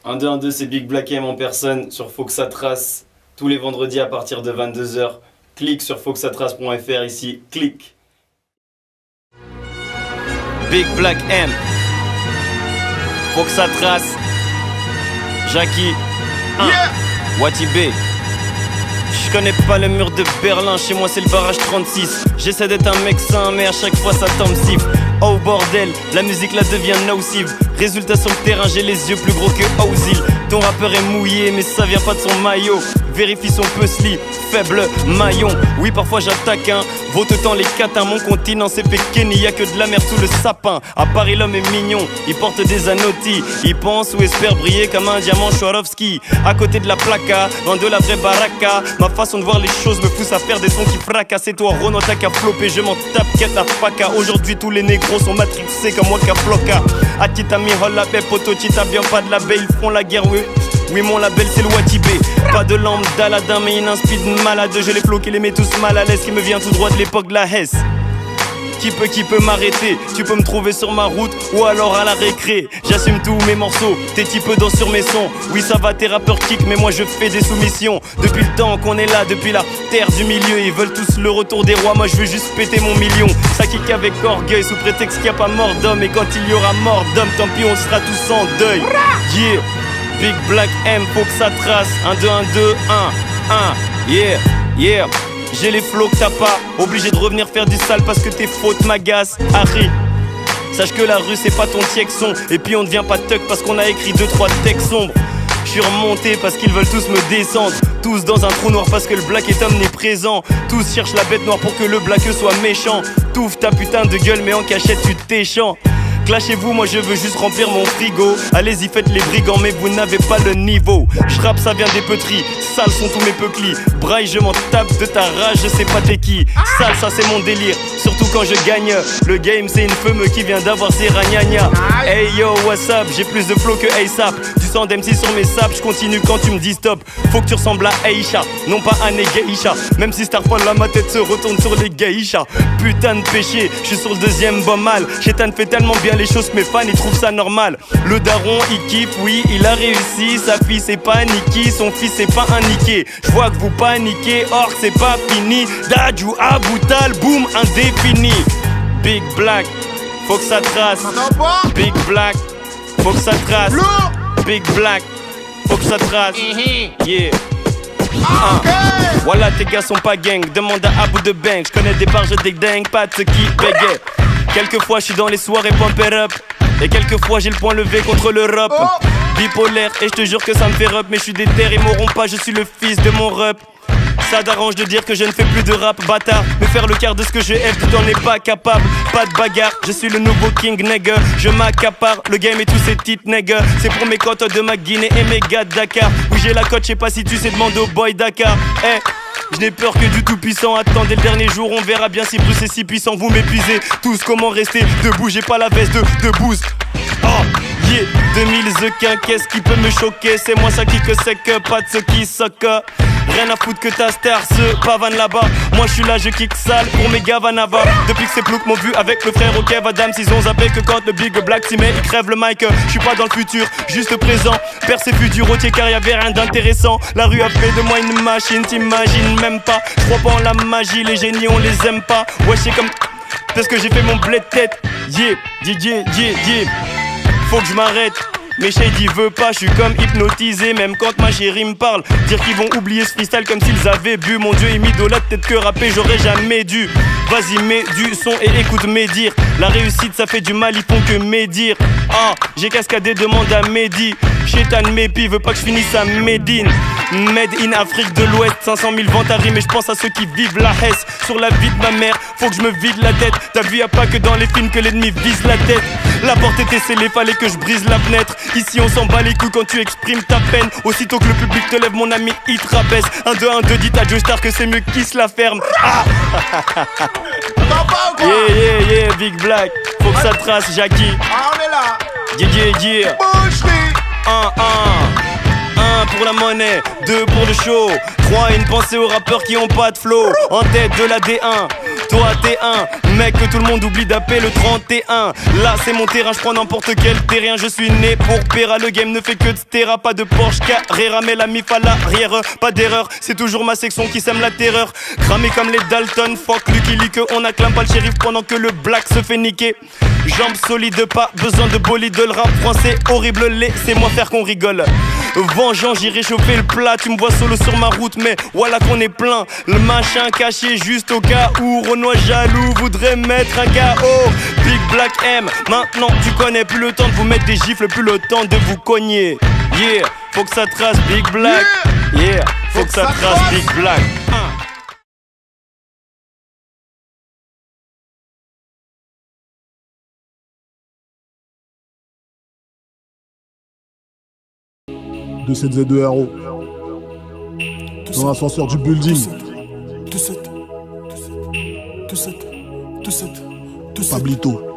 Un 2 1 2 c'est Big Black M en personne sur Faut que ça trace tous les vendredis à partir de 22h. Clique sur fautquesatrace.fr ici, clique. Big Black M. Faut que ça trace. Jackie. Wati B. Je connais pas le mur de Berlin, chez moi c'est le barrage 36. J'essaie d'être un mec sain mais à chaque fois ça tombe siffle. Oh bordel, la musique là devient nocive. Résultat sur le terrain, j'ai les yeux plus gros que Ozil. Ton rappeur est mouillé mais ça vient pas de son maillot. Vérifie son puzzle, faible maillon. Oui parfois j'attaque un, vote autant les catins. Mon continent c'est Pékin, y a que de la mer sous le sapin. À Paris l'homme est mignon, il porte des anotis. Il pense ou espère briller comme un diamant Swarovski. À côté de la placa, loin de la vraie baraka. Ma façon de voir les choses me pousse à faire des sons qui fracassent. Et toi Renaud t'as qu'à flopper, je m'en tape qu'à ta faca. Aujourd'hui tous les négros sont matrixés comme moi qu'à floca. Atita mi holla pe poto, tita bien pas de la baie, ils font la guerre, oui. Oui mon label c'est le Watibé. Pas de lampe d'Aladin mais une inspi de malade. Je les flots qui les met tous mal à l'aise. Qui me vient tout droit de l'époque de la Hesse. Qui peut m'arrêter? Tu peux me trouver sur ma route ou alors à la récré. J'assume tous mes morceaux, tes types dansent sur mes sons. Oui ça va tes rappeurs kick mais moi je fais des soumissions. Depuis le temps qu'on est là, depuis la terre du milieu. Ils veulent tous le retour des rois, moi je veux juste péter mon million. Ça kick avec orgueil sous prétexte qu'il n'y a pas mort d'homme. Et quand il y aura mort d'homme, tant pis on sera tous en deuil. Yeah, Big Black M, faut que ça trace. 1 2 1 2 1 1. Yeah, yeah. J'ai les flots que t'as pas, obligé de revenir faire du sale parce que tes fautes m'agacent. Harry, sache que la rue c'est pas ton tiexon. Et puis on devient pas tuck parce qu'on a écrit 2-3 textes sombres. Je suis remonté parce qu'ils veulent tous me descendre. Tous dans un trou noir parce que le black est omniprésent. Tous cherchent la bête noire pour que le black soit méchant. Touffe ta putain de gueule mais en cachette tu t'échants. Clashez-vous, moi je veux juste remplir mon frigo. Allez-y faites les brigands mais vous n'avez pas le niveau. J'rappe ça vient des petries, sales sont tous mes peuclis. Braille je m'en tape de ta rage, je sais pas t'es qui. Sale ça c'est mon délire, surtout quand je gagne. Le game c'est une femme qui vient d'avoir ses ragnagnas. Hey yo what's up, j'ai plus de flow que ASAP. Du sang d'MC sur mes sables, je continue quand tu me dis stop. Faut que tu ressembles à Aisha, non pas à Negeisha. Même si Starfall là ma tête se retourne sur les geishas. Putain de péché, je suis sur le deuxième bon mal. Chétan fait tellement bien les choses que mes fans ils trouvent ça normal. Le daron il kiffe, oui il a réussi. Sa fille c'est pas Niki, son fils c'est pas un niqué. Je vois que vous paniquez, or que c'est pas fini. Dadju Aboutal, boom indéfini. Big Black, faut que ça trace. Big Black, faut que ça trace. Big Black, faut que ça trace. Yeah. Voilà tes gars sont pas gang, demande à Abou de Bang. Je connais des barges des dingues, pas de ceux qui bégayent. Quelquefois je suis dans les soirées pump it up. Et quelquefois j'ai le point levé contre l'Europe. Bipolaire et je te jure que ça me fait rep. Mais je suis déter, ils m'auront pas, je suis le fils de mon rep. Ça t'arrange de dire que je ne fais plus de rap, bâtard. Me faire le quart de ce que je hais, tu t'en es pas capable. Pas de bagarre, je suis le nouveau king nigga. Je m'accapare, le game et tous ces titres nigga. C'est pour mes cotes de ma Guinée et mes gars de Dakar. Oui j'ai la cote, je sais pas si tu sais demander au boy Dakar. Je n'ai peur que du tout puissant. Attendez le dernier jour, on verra bien si Bruce est si puissant. Vous m'épuisez tous, comment rester debout? J'ai pas la veste de bouse. Oh yeah, 2000 The qu'est-ce qui peut me choquer? C'est moi ça qui que c'est que pas de ceux qui soque. Rien à foutre que ta star se pavane là-bas. Moi je suis là, je kick sale pour mes Gavanava. Depuis que ces ploucs m'ont vu avec le frère au Kev Adams, ils ont zappé que quand le Big Black s'y met, il crève le mic. Je suis pas dans le futur, juste présent. Percé fut du rotier car y'avait rien d'intéressant. La rue a fait de moi une machine, t'imagines même pas. Je crois pas en la magie, les génies on les aime pas. Ouais c'est comme parce que j'ai fait mon blé de tête. Yeah, yeah, yeah, yeah. Faut que je m'arrête. Mais Shady veut pas, je suis comme hypnotisé. Même quand ma chérie me parle, dire qu'ils vont oublier ce freestyle comme s'ils avaient bu. Mon dieu, il m'idolâtre, peut-être que rapper j'aurais jamais dû. Vas-y mets du son et écoute mes dires. La réussite ça fait du mal, ils font que médire. Ah, j'ai cascadé, demande à Mehdi. Chétan Mépi veut pas que je finisse à Médine. Made in Afrique de l'Ouest, 500 000 ventes à rime. Et je pense à ceux qui vivent la Hesse. Sur la vie de ma mère, faut que je me vide la tête. T'as vu y'a pas que dans les films que l'ennemi vise la tête. La porte était scellée, fallait que je brise la fenêtre. Ici on s'en bat les couilles quand tu exprimes ta peine. Aussitôt que le public te lève mon ami il te rabaisse. 1 2 1 2 dit à Joe Star que c'est mieux qu'il se la ferme. Ah yeah yeah yeah Big Black. Faut que ça trace Jackie. Ah on est là. Yeah yeah yeah. 1 pour la monnaie, 2 pour le show, 3 une pensée aux rappeurs qui ont pas de flow. En tête de la D1, Toi t'es un mec que tout le monde oublie d'appeler le 31. Là c'est mon terrain, je prends n'importe quel terrain. Je suis né pour Péra, le game ne fait que de terra. Pas de Porsche Carrera, mais la mif à l'arrière. Pas d'erreur, c'est toujours ma section qui sème la terreur. Cramé comme les Dalton, fuck Lucky Luke. On acclame pas le shérif pendant que le black se fait niquer. Jambes solides, pas besoin de bolide. Le rap français horrible, laissez-moi faire qu'on rigole. Vengeant, j'irai chauffer le plat. Tu me vois solo sur ma route, mais voilà qu'on est plein. Le machin caché juste au cas où Renoir jaloux voudrait mettre un KO. Big Black M, maintenant tu connais. Plus le temps de vous mettre des gifles, plus le temps de vous cogner. Yeah, faut que ça trace Big Black. Yeah, faut que ça trace Big Black. De cette Z2RO dans l'ascenseur du building. Pablito.